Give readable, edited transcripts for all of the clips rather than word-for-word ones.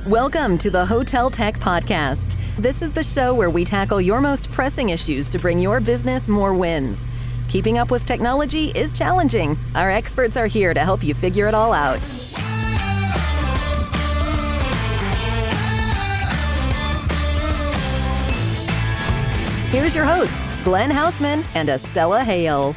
Welcome to the Hotel Tech Podcast. This is the show where we tackle your most pressing issues to bring your business more wins. Keeping up with technology is challenging. Our experts are here to help you figure it all out. Here's your hosts, Glenn Houseman and Estella Hale.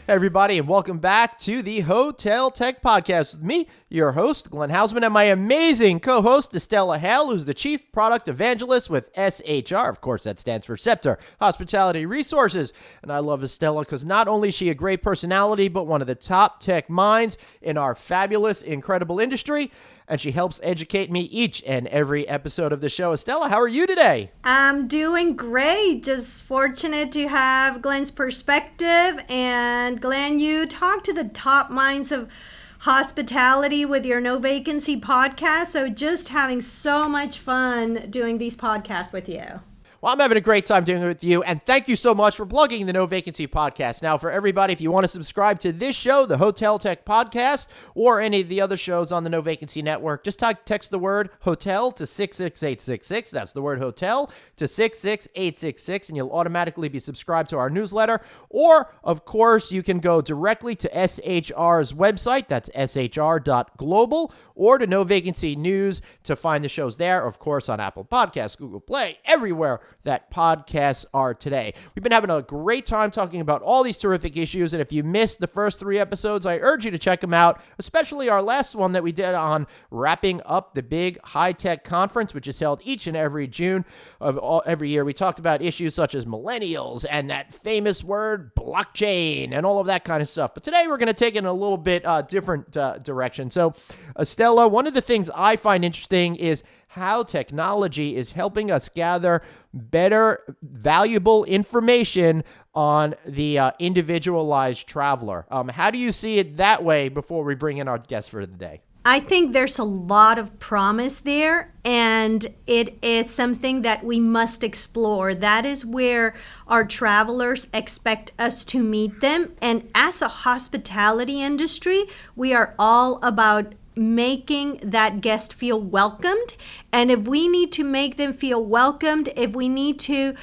Hey everybody, and welcome back to the Hotel Tech Podcast with me, your host, Glenn Houseman, and my amazing co-host, Estella Hale, who's the Chief Product Evangelist with SHR. Of course, that stands for Scepter Hospitality Resources. And I love Estella because not only is she a great personality, but one of the top tech minds in our fabulous, incredible industry. And she helps educate me each and every episode of the show. Estella, how are you today? I'm doing great. Just fortunate to have Glenn's perspective. And Glenn, you talk to the top minds of hospitality with your No Vacancy podcast. So just having so much fun doing these podcasts with you. Well, I'm having a great time doing it with you, and thank you so much for plugging the No Vacancy Podcast. Now, for everybody, if you want to subscribe to this show, the Hotel Tech Podcast, or any of the other shows on the No Vacancy Network, just text the word hotel to 66866. That's the word hotel to 66866, and you'll automatically be subscribed to our newsletter. Or, of course, you can go directly to SHR's website, that's shr.global, or to No Vacancy News to find the shows there, of course, on Apple Podcasts, Google Play, everywhere that podcasts are today. We've been having a great time talking about all these terrific issues, and if you missed the first 3 episodes, I urge you to check them out, especially our last one that we did on wrapping up the big high-tech conference, which is held each and every June of every year. We talked about issues such as millennials and that famous word blockchain and all of that kind of stuff. But today we're going to take it in a little bit different direction. So, Estella, one of the things I find interesting is how technology is helping us gather better, valuable information on the individualized traveler. How do you see it that way before we bring in our guest for the day? I think there's a lot of promise there, and it is something that we must explore. That is where our travelers expect us to meet them. And as a hospitality industry, we are all about making that guest feel welcomed. And if we need to make them feel welcomed, if we need to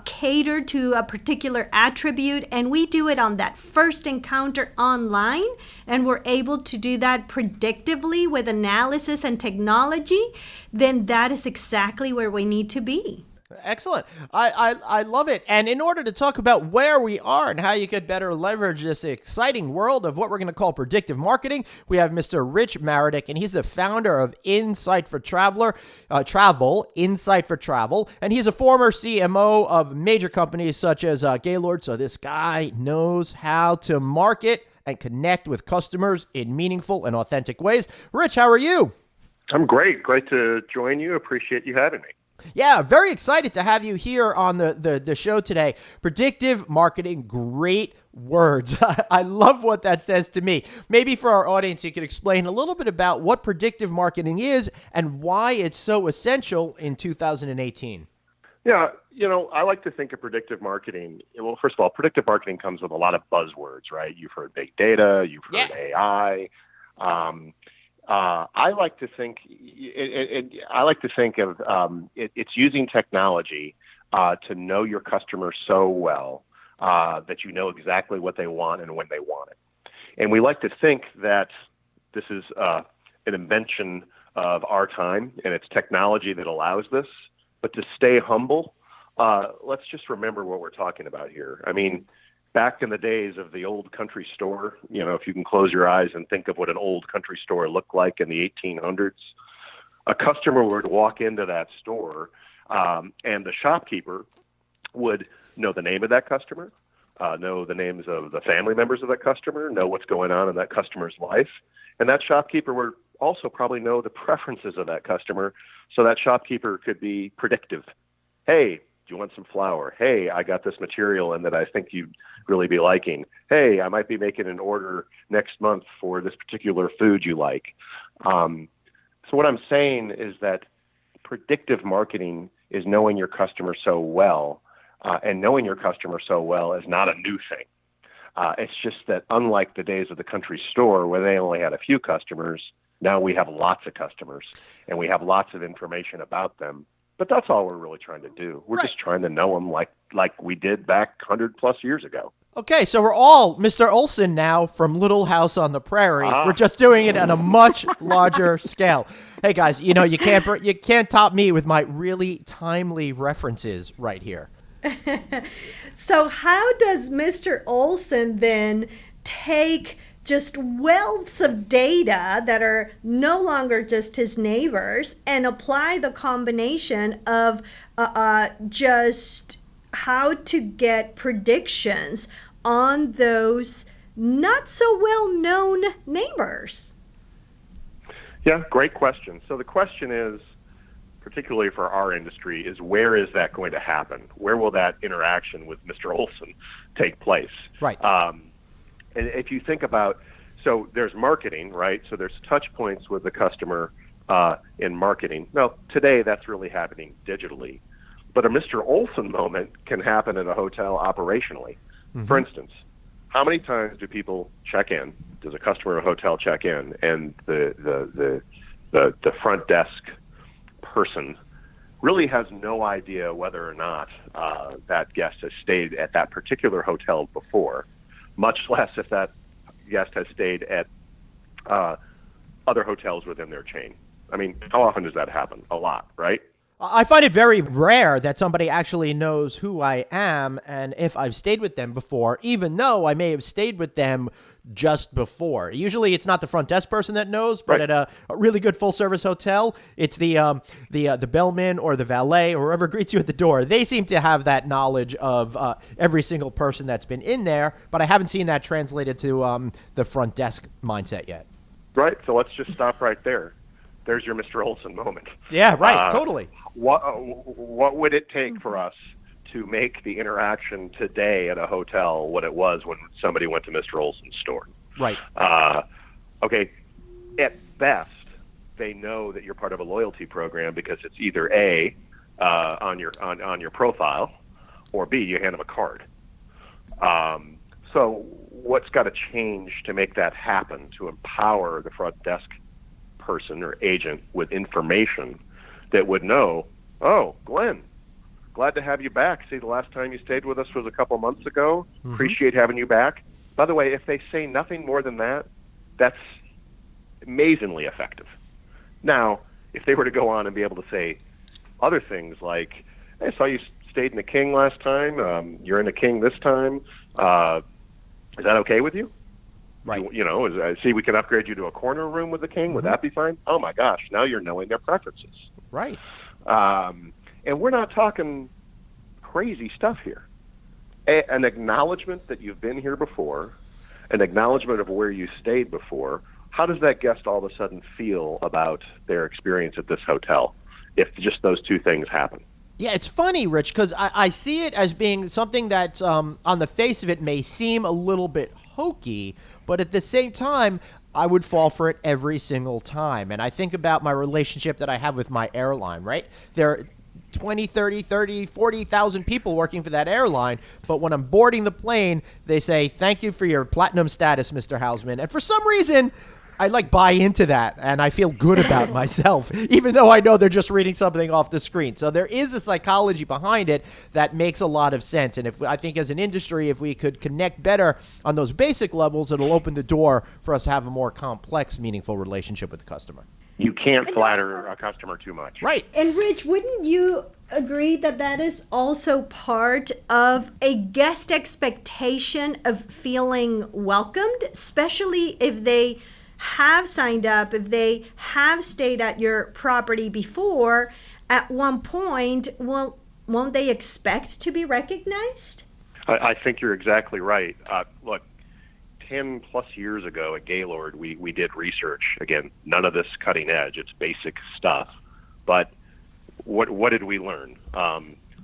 cater to a particular attribute, and we do it on that first encounter online, and we're able to do that predictively with analysis and technology, then that is exactly where we need to be. Excellent. I love it. And in order to talk about where we are and how you could better leverage this exciting world of what we're going to call predictive marketing, we have Mr. Rich Maradik, and he's the founder of nSight for nSight for Travel, and he's a former CMO of major companies such as Gaylord. So this guy knows how to market and connect with customers in meaningful and authentic ways. Rich, how are you? I'm great. Great to join you. Appreciate you having me. Yeah, very excited to have you here on the show today. Predictive marketing, great words. I love what that says to me. Maybe for our audience, you could explain a little bit about what predictive marketing is and why it's so essential in 2018. Yeah, I like to think of predictive marketing. Well, first of all, predictive marketing comes with a lot of buzzwords, right? You've heard big data, you've heard AI. I like to think of it's using technology to know your customer so well that you know exactly what they want and when they want it. And we like to think that this is an invention of our time, and it's technology that allows this. But to stay humble, let's just remember what we're talking about here. I mean, back in the days of the old country store, if you can close your eyes and think of what an old country store looked like in the 1800s, a customer would walk into that store and the shopkeeper would know the name of that customer, know the names of the family members of that customer, know what's going on in that customer's life. And that shopkeeper would also probably know the preferences of that customer. So that shopkeeper could be predictive. Hey, do you want some flour? Hey, I got this material and that I think you'd really be liking. Hey, I might be making an order next month for this particular food you like. So what I'm saying is that predictive marketing is knowing your customer so well, and knowing your customer so well is not a new thing. It's just that unlike the days of the country store where they only had a few customers, Now we have lots of customers and we have lots of information about them, but that's all we're really trying to do. We're just trying to know them like we did back 100 plus years ago. Okay, so we're all Mr. Olsen now from Little House on the Prairie. We're just doing it on a much larger scale. Hey guys, you can't top me with my really timely references right here. So how does Mr. Olsen then take just wealths of data that are no longer just his neighbors and apply the combination of just how to get predictions on those not so well-known neighbors? Yeah, great question. So the question is, particularly for our industry, is where is that going to happen? Where will that interaction with Mr. Olsen take place? Right. And if you think about, so there's marketing, right? So there's touch points with the customer in marketing. Now, today that's really happening digitally. But a Mr. Olsen moment can happen in a hotel operationally. Mm-hmm. For instance, how many times do people check in? Does a customer at a hotel check in and the front desk person really has no idea whether or not that guest has stayed at that particular hotel before, much less if that guest has stayed at other hotels within their chain. I mean, how often does that happen? A lot, right? I find it very rare that somebody actually knows who I am and if I've stayed with them before, even though I may have stayed with them just before. Usually it's not the front desk person that knows, but at a really good full-service hotel, it's the bellman or the valet or whoever greets you at the door. They seem to have that knowledge of every single person that's been in there, but I haven't seen that translated to the front desk mindset yet. Right, so let's just stop right there. There's your Mr. Olsen moment. Yeah, right, totally. What would it take for us to make the interaction today at a hotel what it was when somebody went to Mr. Olsen's store? Right. Okay, at best, they know that you're part of a loyalty program because it's either A, on your profile, or B, you hand them a card. So what's got to change to make that happen, to empower the front desk person or agent with information that would know, oh, Glenn, glad to have you back. See, the last time you stayed with us was a couple months ago. Mm-hmm. Appreciate having you back. By the way, if they say nothing more than that, that's amazingly effective. Now, if they were to go on and be able to say other things like, I saw you stayed in the King last time. You're in the King this time. Is that okay with you? Right. See, we can upgrade you to a corner room with the King. Would that be fine? Oh, my gosh. Now you're knowing their preferences. Right. And we're not talking crazy stuff here. An acknowledgement that you've been here before, an acknowledgement of where you stayed before. How does that guest all of a sudden feel about their experience at this hotel if just those two things happen? Yeah, it's funny, Rich, because I see it as being something that's on the face of it may seem a little bit hokey, but at the same time, I would fall for it every single time. And I think about my relationship that I have with my airline, right? There are 20, 30, 40,000 people working for that airline, but when I'm boarding the plane, they say, thank you for your platinum status, Mr. Hausman. And for some reason, I buy into that, and I feel good about myself, even though I know they're just reading something off the screen. So there is a psychology behind it that makes a lot of sense. And I think as an industry, if we could connect better on those basic levels, it'll open the door for us to have a more complex, meaningful relationship with the customer. You can't flatter a customer too much. Right. And Rich, wouldn't you agree that that is also part of a guest expectation of feeling welcomed, especially if they have signed up, if they have stayed at your property before, at one point, well, won't they expect to be recognized? I think you're exactly right. Look, 10 plus years ago at Gaylord, we did research. Again, none of this cutting edge. It's basic stuff. But what did we learn?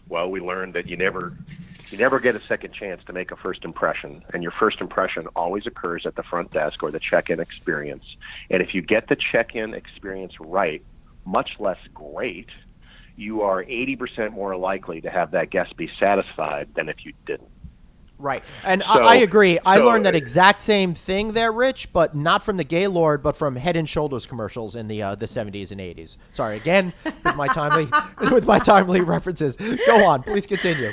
Well, we learned that you never get a second chance to make a first impression, and your first impression always occurs at the front desk or the check-in experience. And if you get the check-in experience right, much less great, you are 80% more likely to have that guest be satisfied than if you didn't. Right. And So- I agree. I so- learned that exact same thing there, Rich, but not from the Gaylord, but from Head and Shoulders commercials in the 70s and 80s. Sorry, again, with my timely references. Go on. Please continue.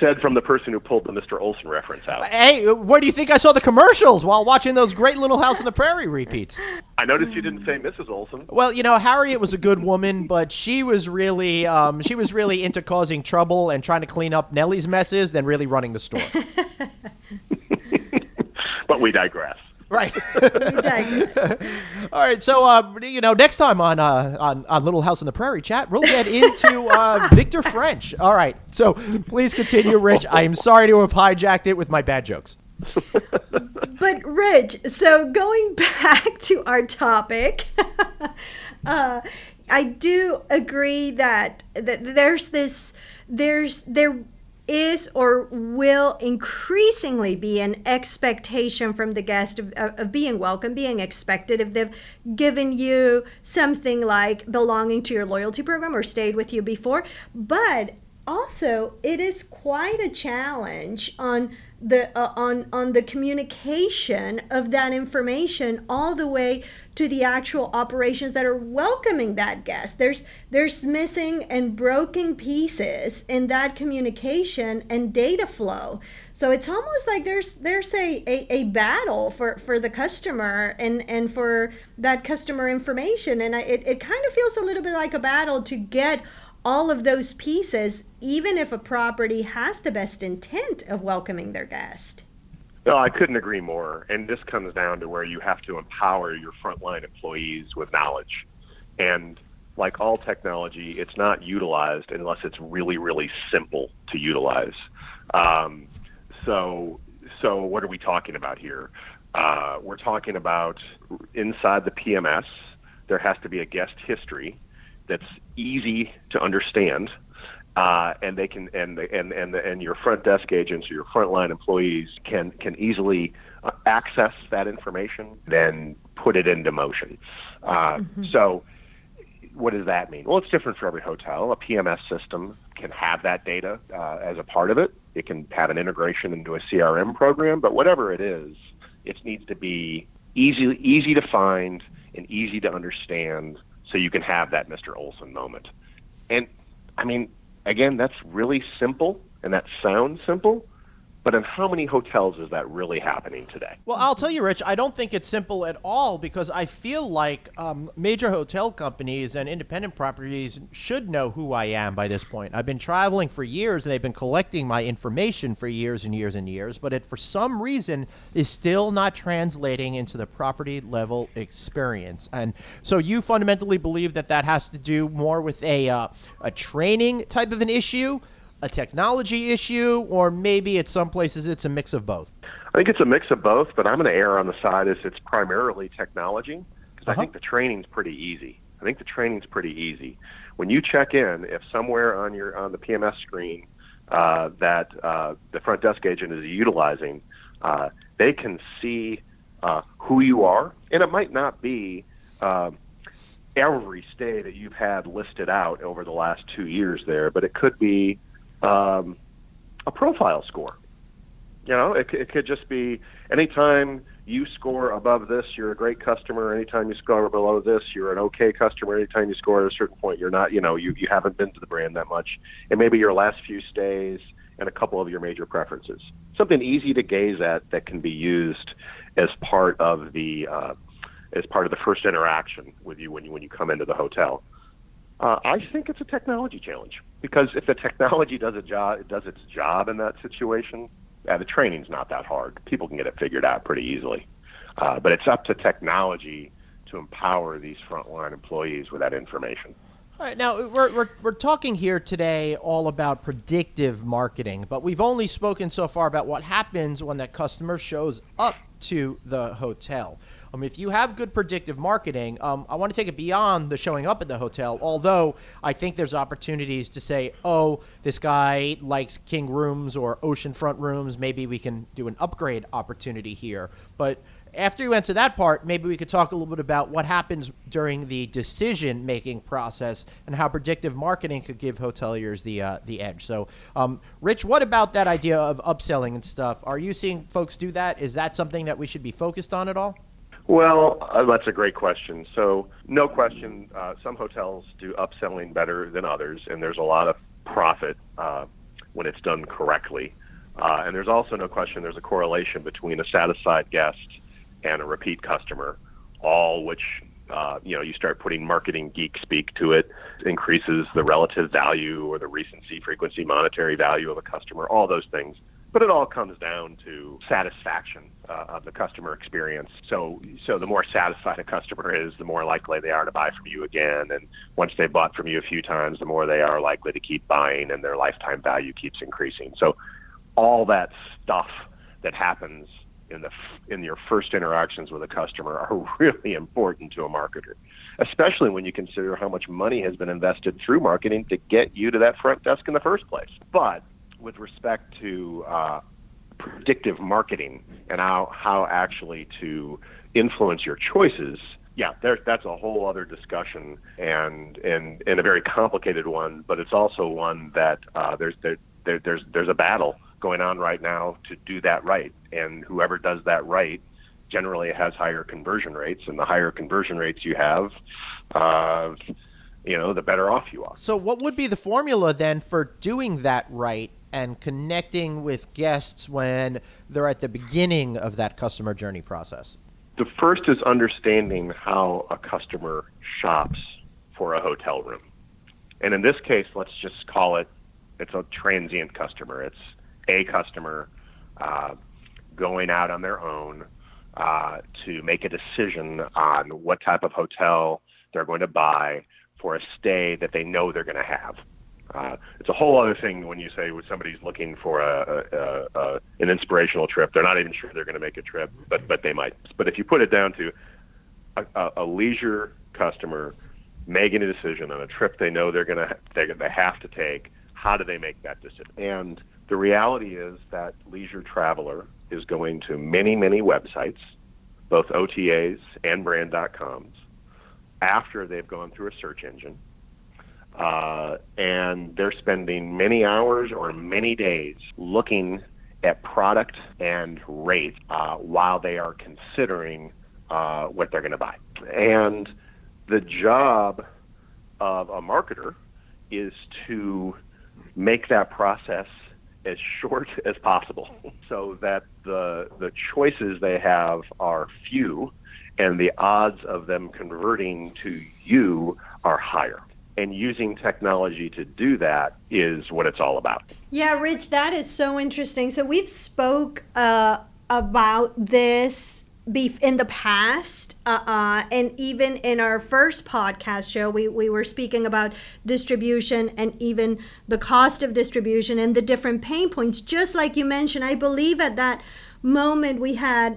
Said from the person who pulled the Mr. Olsen reference out. Hey, where do you think I saw the commercials while watching those great Little House on the Prairie repeats? I noticed you didn't say Mrs. Olsen. Well, Harriet was a good woman, but she was really into causing trouble and trying to clean up Nellie's messes than really running the store. But we digress. Right. We digress. All right. So, next time on Little House on the Prairie chat, we'll get into Victor French. All right. So please continue, Rich. I am sorry to have hijacked it with my bad jokes. But Rich, so going back to our topic, I do agree that there is or will increasingly be an expectation from the guest of being welcome, being expected if they've given you something like belonging to your loyalty program or stayed with you before. But also, it is quite a challenge on the communication of that information all the way to the actual operations that are welcoming that guest. There's missing and broken pieces in that communication and data flow. So it's almost like there's a battle for the customer and for that customer information. And it kind of feels a little bit like a battle to get all of those pieces, even if a property has the best intent of welcoming their guest. No, I couldn't agree more. And this comes down to where you have to empower your frontline employees with knowledge. And like all technology, it's not utilized unless it's really, really simple to utilize. So what are we talking about here? We're talking about inside the PMS, there has to be a guest history that's easy to understand, and they can and your front desk agents or your frontline employees can easily access that information, then put it into motion. So, what does that mean? Well, it's different for every hotel. A PMS system can have that data as a part of it. It can have an integration into a CRM program, but whatever it is, it needs to be easy to find and easy to understand, so you can have that Mr. Olsen moment. And I mean, again, that's really simple, and that sounds simple, but in how many hotels is that really happening today? Well, I'll tell you, Rich, I don't think it's simple at all, because I feel like major hotel companies and independent properties should know who I am by this point. I've been traveling for years, and they've been collecting my information for years and years and years, but it, for some reason, is still not translating into the property level experience. And so you fundamentally believe that has to do more with a training type of an issue, a technology issue, or maybe at some places it's a mix of both? I think it's a mix of both, but I'm going to err on the side is it's primarily technology, because I think the training's pretty easy. When you check in, if somewhere on the PMS screen that the front desk agent is utilizing, they can see who you are, and it might not be every stay that you've had listed out over the last 2 years there, but it could be a profile score. It could just be anytime you score above this, you're a great customer. Anytime you score below this, you're an okay customer. Anytime you score at a certain point, you're not, you haven't been to the brand that much. And maybe your last few stays and a couple of your major preferences. Something easy to gaze at that can be used as part of the first interaction with you when you come into the hotel. I think it's a technology challenge, because if the technology does its job in that situation, the training's not that hard. People can get it figured out pretty easily. But it's up to technology to empower these frontline employees with that information. All right, now we're talking here today all about predictive marketing, but we've only spoken so far about what happens when that customer shows up to the hotel. If you have good predictive marketing, I want to take it beyond the showing up at the hotel, although I think there's opportunities to say, oh, this guy likes king rooms or oceanfront rooms. Maybe we can do an upgrade opportunity here. But After you answer that part, maybe we could talk a little bit about what happens during the decision-making process and how predictive marketing could give hoteliers the edge. So, Rich, what about that idea of upselling and stuff? Are you seeing folks do that? Is that something that we should be focused on at all? Well, that's a great question. So, no question, some hotels do upselling better than others, and there's a lot of profit when it's done correctly. And there's also no question there's a correlation between a satisfied guest and a repeat customer, all which, you start putting marketing geek speak to it, increases the relative value or the recency, frequency, monetary value of a customer, all those things. But it all comes down to satisfaction of the customer experience. So the more satisfied a customer is, the more likely they are to buy from you again. And once they've bought from you a few times, the more they are likely to keep buying, and their lifetime value keeps increasing. So all that stuff that happens in your first interactions with a customer are really important to a marketer, especially when you consider how much money has been invested through marketing to get you to that front desk in the first place. But with respect to predictive marketing and how actually to influence your choices, that's a whole other discussion and a very complicated one. But it's also one that there's a battle going on right now to do that right, and whoever does that right generally has higher conversion rates, and the higher conversion rates you have, the better off you are. So what would be the formula then for doing that right and connecting with guests when they're at the beginning of that customer journey process? The first is understanding how a customer shops for a hotel room. And in this case, let's just call it's a transient customer. It's a customer going out on their own to make a decision on what type of hotel they're going to buy for a stay that they know they're going to have. It's a whole other thing when you say when somebody's looking for an inspirational trip. They're not even sure they're going to make a trip, but they might. But if you put it down to a leisure customer making a decision on a trip they know they have to take, how do they make that decision? And the reality is that leisure traveler is going to many, many websites, both OTAs and brand.coms, after they've gone through a search engine. And they're spending many hours or many days looking at product and rate while they are considering what they're going to buy. And the job of a marketer is to make that process as short as possible so that the choices they have are few and the odds of them converting to you are higher. And using technology to do that is what it's all about. Yeah, Rich, that is so interesting. So we've spoke about this in the past, and even in our first podcast show, we were speaking about distribution and even the cost of distribution and the different pain points. Just like you mentioned, I believe at that moment we had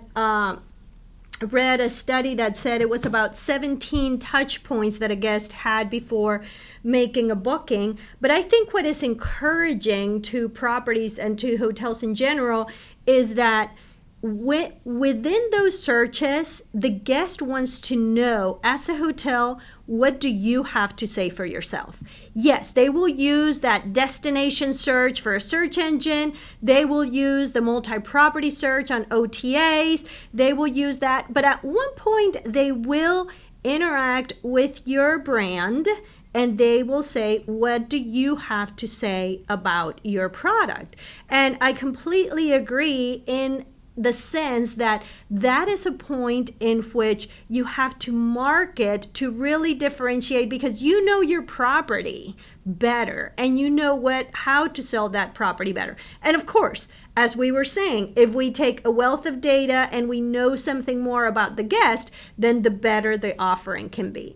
read a study that said it was about 17 touch points that a guest had before making a booking. But I think what is encouraging to properties and to hotels in general is that within those searches, the guest wants to know, as a hotel, what do you have to say for yourself? Yes, they will use that destination search for a search engine. They will use the multi-property search on OTAs. They will use that. But at one point, they will interact with your brand and they will say, what do you have to say about your product? And I completely agree in the sense that that is a point in which you have to market to really differentiate, because you know your property better and you know how to sell that property better. And of course, as we were saying, if we take a wealth of data and we know something more about the guest, then the better the offering can be.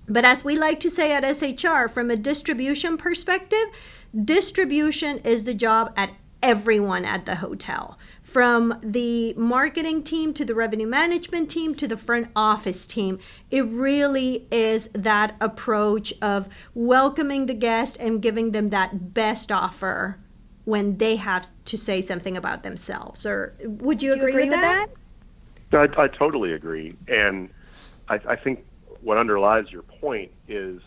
But as we like to say at SHR, from a distribution perspective, distribution is the job at everyone at the hotel. From the marketing team to the revenue management team to the front office team, it really is that approach of welcoming the guest and giving them that best offer when they have to say something about themselves. Or would you agree with that? I totally agree. And I think what underlies your point is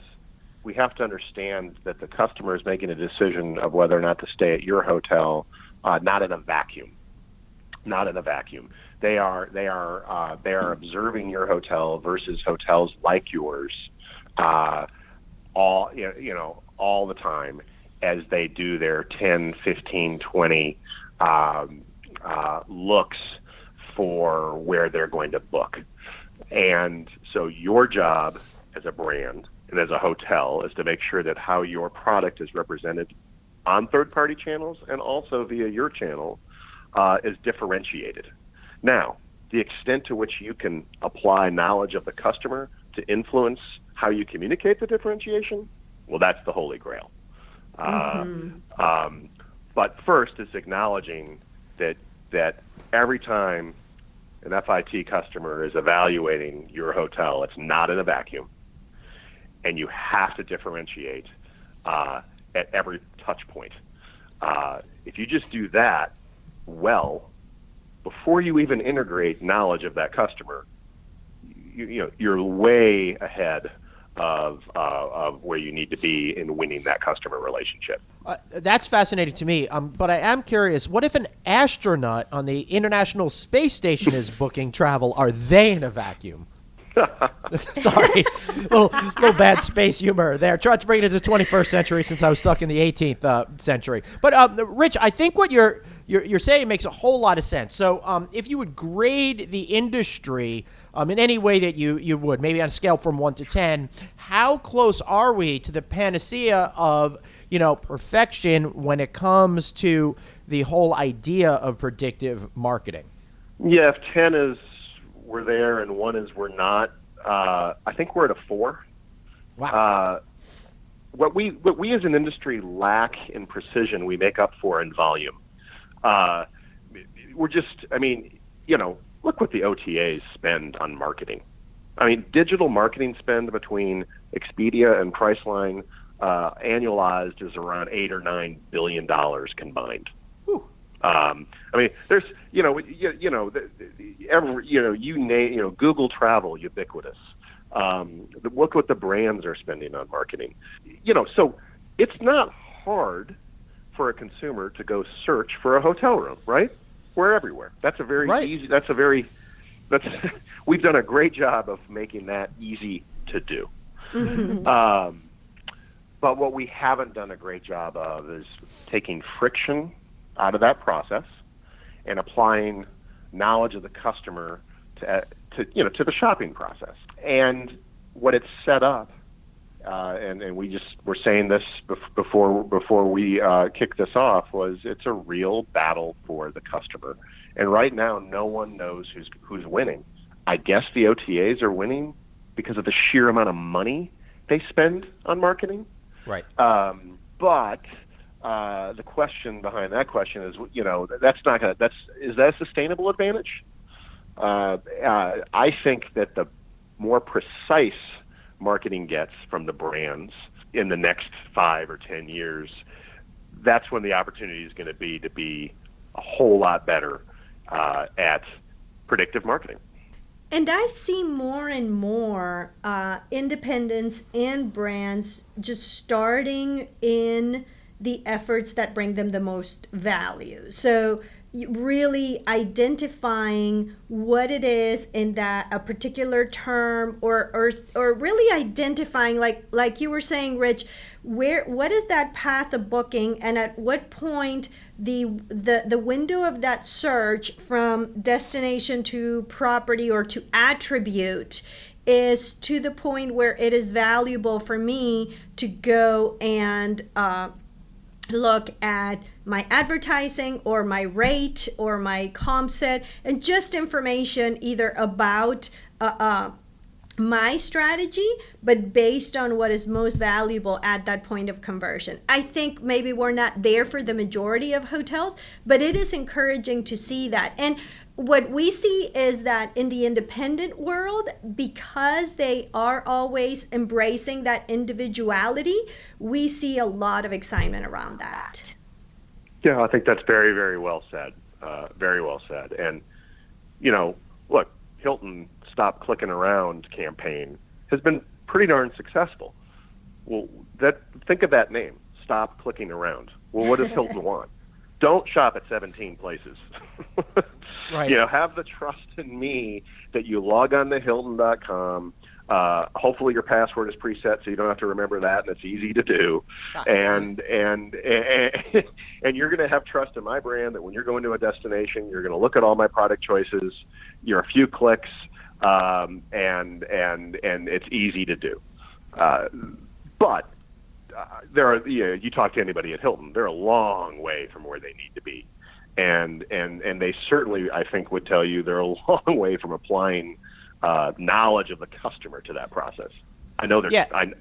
we have to understand that the customer is making a decision of whether or not to stay at your hotel, not in a vacuum. Not in a vacuum. They are observing your hotel versus hotels like yours, all the time as they do their 10, 15, 20 looks for where they're going to book. And so your job as a brand and as a hotel is to make sure that how your product is represented on third-party channels and also via your channel is differentiated. Now, the extent to which you can apply knowledge of the customer to influence how you communicate the differentiation, well, that's the holy grail. But first, it's acknowledging that every time an FIT customer is evaluating your hotel, it's not in a vacuum, and you have to differentiate at every touch point. If you just do that well, before you even integrate knowledge of that customer, you're way ahead of where you need to be in winning that customer relationship. That's fascinating to me. But I am curious, what if an astronaut on the International Space Station is booking travel? Are they in a vacuum? Sorry, little bad space humor there. Try to bring it to the 21st century since I was stuck in the 18th century. But Rich, I think what you're saying makes a whole lot of sense. So if you would grade the industry in any way that you would, maybe on a scale from 1 to 10, how close are we to the panacea of perfection when it comes to the whole idea of predictive marketing? Yeah, if 10 is we're there and 1 is we're not, I think we're at a 4. Wow. What we as an industry lack in precision, we make up for in volume. We're just, look what the OTAs spend on marketing. Digital marketing spend between Expedia and Priceline annualized is around $8 or $9 billion combined. There's, Google Travel, ubiquitous. Look what the brands are spending on marketing. So it's not hard for a consumer to go search for a hotel room, right? We're everywhere. That's a very easy. We've done a great job of making that easy to do. But what we haven't done a great job of is taking friction out of that process and applying knowledge of the customer to the shopping process. And what it's set up, and we just were saying this before we kicked this off, was it's a real battle for the customer. And right now, no one knows who's winning. I guess the OTAs are winning because of the sheer amount of money they spend on marketing. Right. But the question behind that question is, is that a sustainable advantage? I think that the more precise marketing gets from the brands in the next 5 or 10 years, that's when the opportunity is going to be a whole lot better at predictive marketing. And I see more and more independents and brands just starting in the efforts that bring them the most value. So really identifying what it is in that a particular term, or really identifying, like you were saying, Rich, what is that path of booking, and at what point the window of that search from destination to property or to attribute is to the point where it is valuable for me to go and look at my advertising or my rate or my comp set, and just information either about my strategy, but based on what is most valuable at that point of conversion. I think maybe we're not there for the majority of hotels, but it is encouraging to see that. And what we see is that in the independent world, because they are always embracing that individuality, we see a lot of excitement around that. Yeah, I think that's very, very well said. Very well said. And, look, Hilton Stop Clicking Around campaign has been pretty darn successful. Well, think of that name, Stop Clicking Around. Well, what does Hilton want? Don't shop at 17 places. Right. Have the trust in me that you log on to Hilton.com. Hopefully your password is preset so you don't have to remember that, and it's easy to do. And you're going to have trust in my brand that when you're going to a destination, you're going to look at all my product choices. You're a few clicks, and it's easy to do. But you talk to anybody at Hilton, they're a long way from where they need to be, and they certainly, I think, would tell you they're a long way from applying knowledge of the customer to that process. I know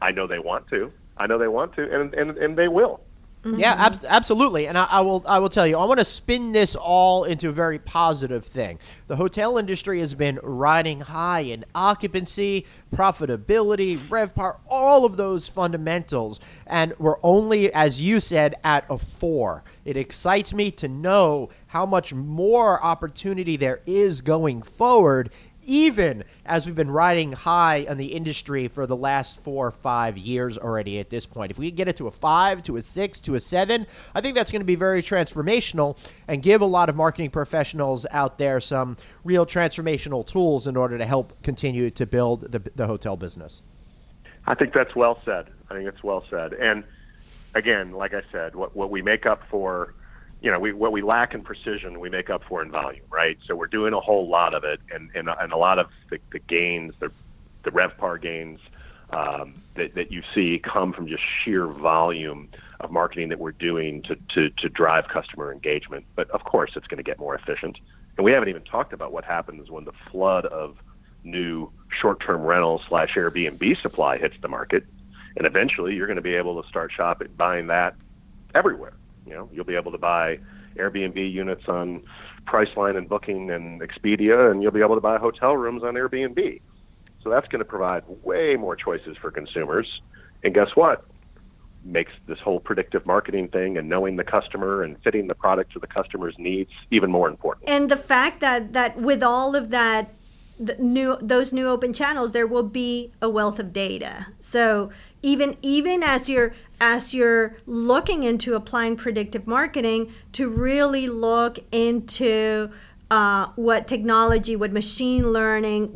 I know they want to. And they will. Mm-hmm. Yeah, absolutely. And I will tell you, I want to spin this all into a very positive thing. The hotel industry has been riding high in occupancy, profitability, RevPAR, all of those fundamentals. And we're only, as you said, at a 4. It excites me to know how much more opportunity there is going forward, even as we've been riding high on the industry for the last 4 or 5 years already at this point. If we get it to a 5, to a 6, to a 7, I think that's going to be very transformational and give a lot of marketing professionals out there some real transformational tools in order to help continue to build the hotel business. I think that's well said. And again, like I said, what we make up for, what we lack in precision, we make up for in volume, right? So we're doing a whole lot of it, and a lot of the gains, the RevPAR gains that you see come from just sheer volume of marketing that we're doing to drive customer engagement. But of course, it's going to get more efficient. And we haven't even talked about what happens when the flood of new short-term rental / Airbnb supply hits the market. And eventually, you're going to be able to start buying that everywhere. You'll be able to buy Airbnb units on Priceline and Booking and Expedia, and you'll be able to buy hotel rooms on Airbnb. So that's going to provide way more choices for consumers. And guess what? Makes this whole predictive marketing thing and knowing the customer and fitting the product to the customer's needs even more important. And the fact that with all of that, those new open channels, there will be a wealth of data. So even as you're looking into applying predictive marketing, to really look into what technology, what machine learning,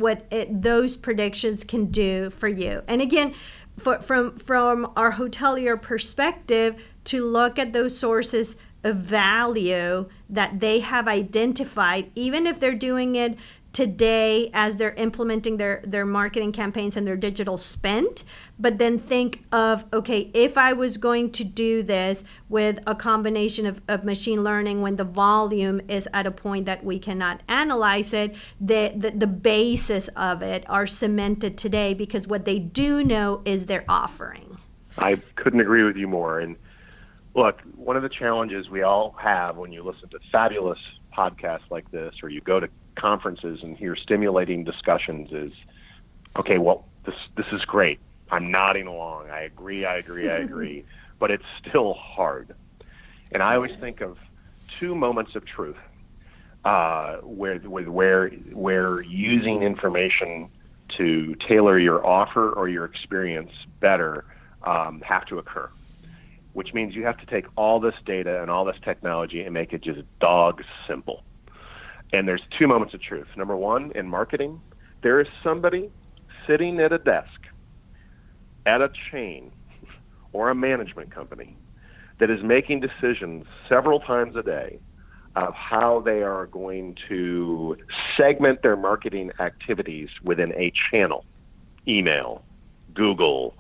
those predictions can do for you. And again, from our hotelier perspective, to look at those sources of value that they have identified, even if they're doing it today as they're implementing their marketing campaigns and their digital spend, but then think of, okay, if I was going to do this with a combination of machine learning, when the volume is at a point that we cannot analyze it, the basis of it are cemented today, because what they do know is their offering. I couldn't agree with you more. And look, one of the challenges we all have when you listen to fabulous podcasts like this, or you go to conferences and hear stimulating discussions, is, okay, well, this is great. I'm nodding along. I agree. But it's still hard. And I always think of 2 moments of truth where using information to tailor your offer or your experience better have to occur, which means you have to take all this data and all this technology and make it just dog simple. And there's 2 moments of truth. Number 1, in marketing, there is somebody sitting at a desk at a chain or a management company that is making decisions several times a day of how they are going to segment their marketing activities within a channel: email, Google,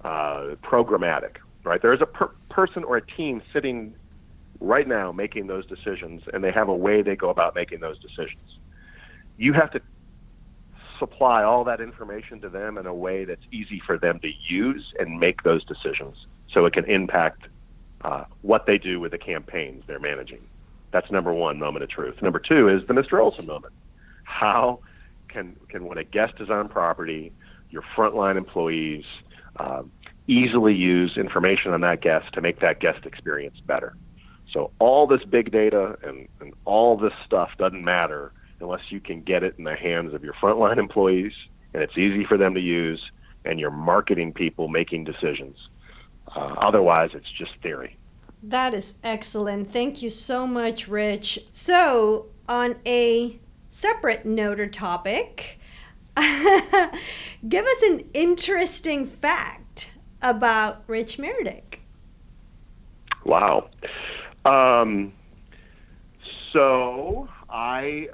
programmatic, right? There is a person or a team sitting right now making those decisions, and they have a way they go about making those decisions. You have to supply all that information to them in a way that's easy for them to use and make those decisions, so it can impact what they do with the campaigns they're managing. That's number 1 moment of truth. Number 2 is the Mr. Olsen moment. How can when a guest is on property, your frontline employees easily use information on that guest to make that guest experience better? So all this big data and all this stuff doesn't matter unless you can get it in the hands of your frontline employees and it's easy for them to use and your marketing people making decisions. Otherwise, it's just theory. That is excellent. Thank you so much, Rich. So, on a separate note or topic, give us an interesting fact about Rich Maradik. Wow. So I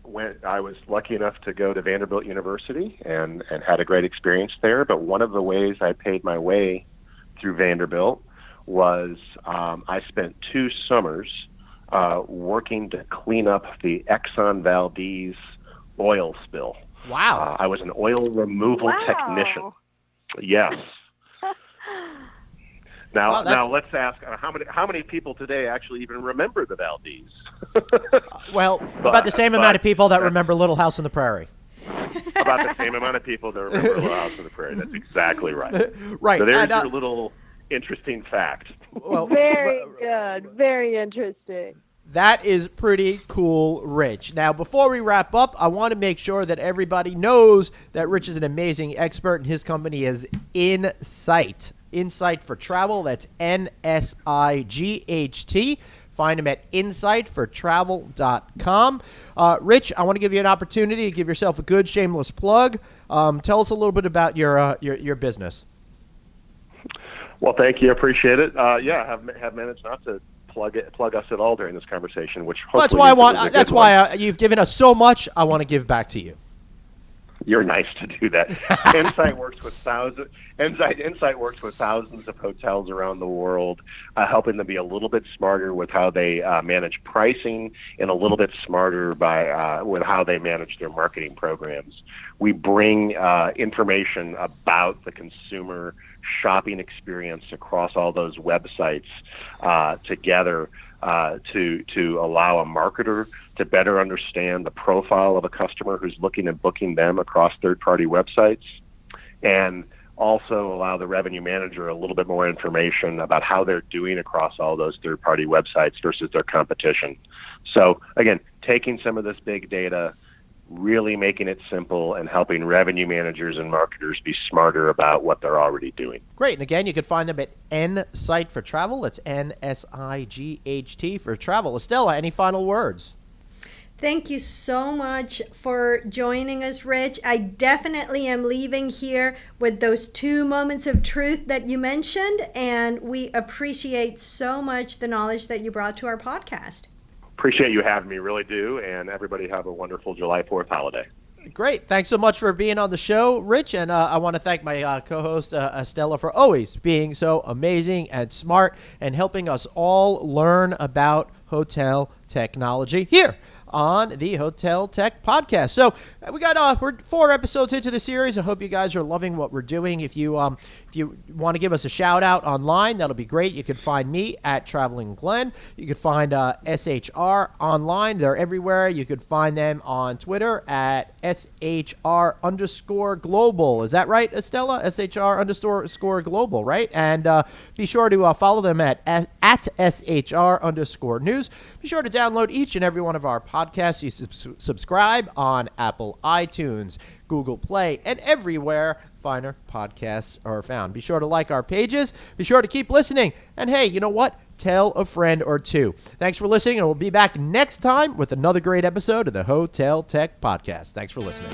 was lucky enough to go to Vanderbilt University and had a great experience there. But one of the ways I paid my way through Vanderbilt was I spent 2 summers working to clean up the Exxon Valdez oil spill. Wow. I was an oil removal technician. Yes. Now let's ask how many people today actually even remember the Valdez? Well, about the same amount of people that remember Little House on the Prairie. About the same amount of people that remember Little House on the Prairie. That's exactly right. Right. So there's your little interesting fact. Well, very good. Very interesting. That is pretty cool, Rich. Now, before we wrap up, I want to make sure that everybody knows that Rich is an amazing expert, and his company is nSight. nSight for travel. That's nSight. Find him at insightfortravel.com. Rich, I want to give you an opportunity to give yourself a good shameless plug. Tell us a little bit about your business. Well, thank you. I appreciate it. Have managed not to plug us at all during this conversation, which hopefully that's why I want. That's why you've given us so much. I want to give back to you. You're nice to do that. nSight works with thousands of hotels around the world, helping them be a little bit smarter with how they manage pricing and a little bit smarter with how they manage their marketing programs. We bring information about the consumer shopping experience across all those websites together to allow a marketer to better understand the profile of a customer who's looking at booking them across third-party websites, and also allow the revenue manager a little bit more information about how they're doing across all those third-party websites versus their competition. So again, taking some of this big data, really making it simple, and helping revenue managers and marketers be smarter about what they're already doing. Great. And again, you can find them at nSight for travel. That's nSight for travel. Estella, any final words? Thank you so much for joining us, Rich. I definitely am leaving here with those 2 moments of truth that you mentioned, and we appreciate so much the knowledge that you brought to our podcast. Appreciate you having me, really do, and everybody have a wonderful July 4th holiday. Great. Thanks so much for being on the show, Rich, and I want to thank my co-host, Estella, for always being so amazing and smart and helping us all learn about hotel technology here on the Hotel Tech Podcast. So we're 4 episodes into the series. I hope you guys are loving what we're doing. If you want to give us a shout out online, that'll be great. You can find me at Traveling Glenn. You can find SHR online. They're everywhere. You could find them on Twitter at SHR_global. Is that right, Estella? SHR_global, right? And be sure to follow them at SHR_news. Be sure to download each and every one of our podcasts. You subscribe on Apple iTunes, Google Play, and everywhere finer podcasts are found. Be sure to like our pages. Be sure to keep listening. And hey, you know what? Tell a friend or 2. Thanks for listening, and we'll be back next time with another great episode of the Hotel Tech Podcast. Thanks for listening.